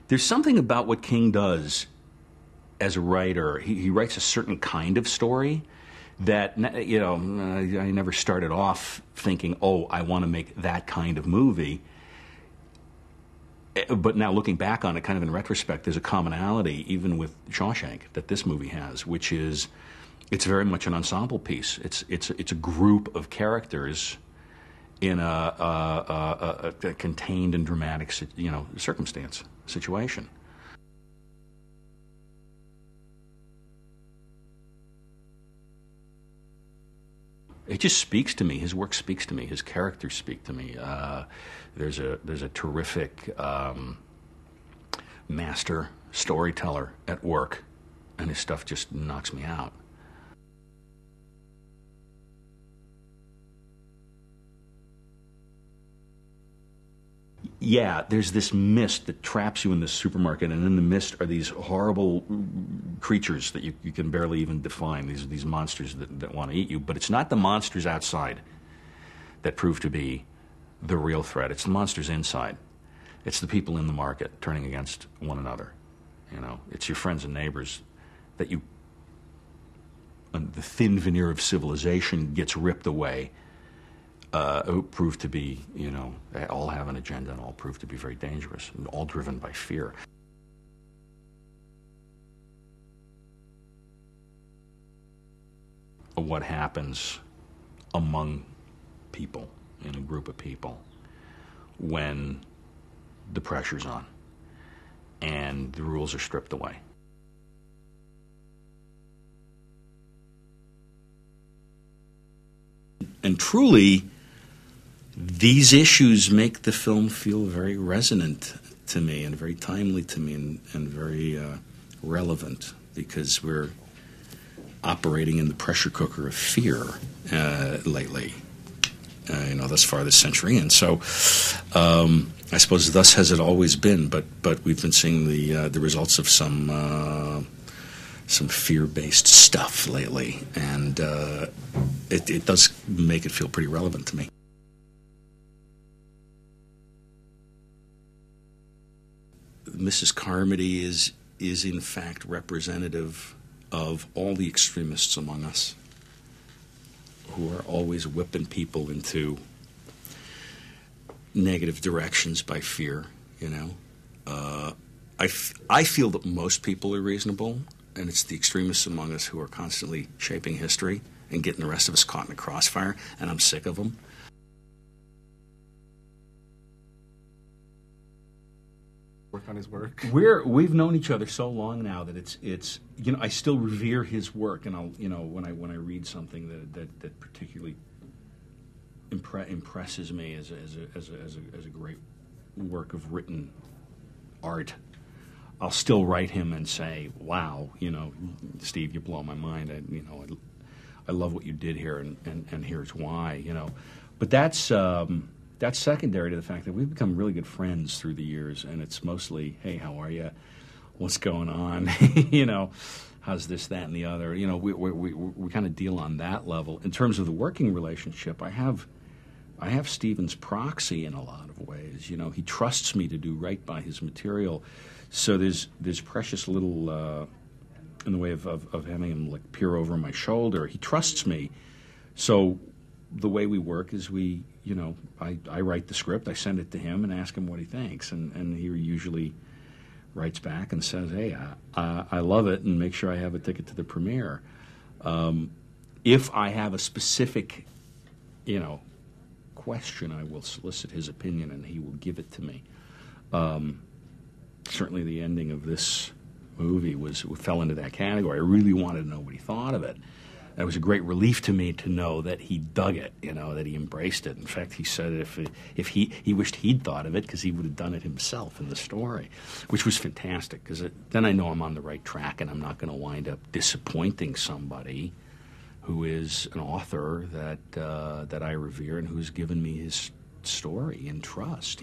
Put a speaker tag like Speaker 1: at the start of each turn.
Speaker 1: There's something about what King does as a writer. He writes a certain kind of story that, I never started off thinking, oh, I want to make that kind of movie. But now looking back on it, kind of in retrospect, there's a commonality, even with Shawshank, that this movie has, which is it's very much an ensemble piece. It's a group of characters in a contained and dramatic, situation. It just speaks to me. His work speaks to me. His characters speak to me. There's a terrific master storyteller at work, and his stuff just knocks me out. Yeah, there's this mist that traps you in this supermarket, and in the mist are these horrible creatures that you can barely even define, these monsters that want to eat you. But it's not the monsters outside that prove to be the real threat. It's the monsters inside. It's the people in the market turning against one another. It's your friends and neighbors that the thin veneer of civilization gets ripped away. Who prove to be, they all have an agenda and all prove to be very dangerous and all driven by fear. What happens among people, in a group of people, when the pressure's on and the rules are stripped away. And truly, these issues make the film feel very resonant to me and very timely to me and very relevant, because we're operating in the pressure cooker of fear lately, thus far this century. And so I suppose thus has it always been, but we've been seeing the results of some fear-based stuff lately, and it does make it feel pretty relevant to me. Mrs. Carmody is in fact representative of all the extremists among us who are always whipping people into negative directions by fear, I feel that most people are reasonable, and it's the extremists among us who are constantly shaping history and getting the rest of us caught in a crossfire, and I'm sick of them.
Speaker 2: Work on his work.
Speaker 1: We've known each other so long now that it's I still revere his work, and I'll when I read something that particularly impresses me as a great work of written art, I'll still write him and say, "Wow, Steve, you blow my mind. I love what you did here, and here's why." But that's secondary to the fact that we've become really good friends through the years, and it's mostly, "Hey, how are you? What's going on? How's this, that, and the other?" We kind of deal on that level. In terms of the working relationship, I have Stephen's proxy in a lot of ways. He trusts me to do right by his material, so there's precious little in the way of having him peer over my shoulder. He trusts me, so the way we work is I write the script, I send it to him, and ask him what he thinks, and he usually writes back and says, "Hey, I love it, and make sure I have a ticket to the premiere." If I have a specific, question, I will solicit his opinion, and he will give it to me. Certainly, the ending of this movie fell into that category. I really wanted to know what he thought of it. It was a great relief to me to know that he dug it, that he embraced it. In fact, he said if he wished he'd thought of it, because he would have done it himself in the story, which was fantastic, because then I know I'm on the right track and I'm not going to wind up disappointing somebody who is an author that I revere and who's given me his story in trust,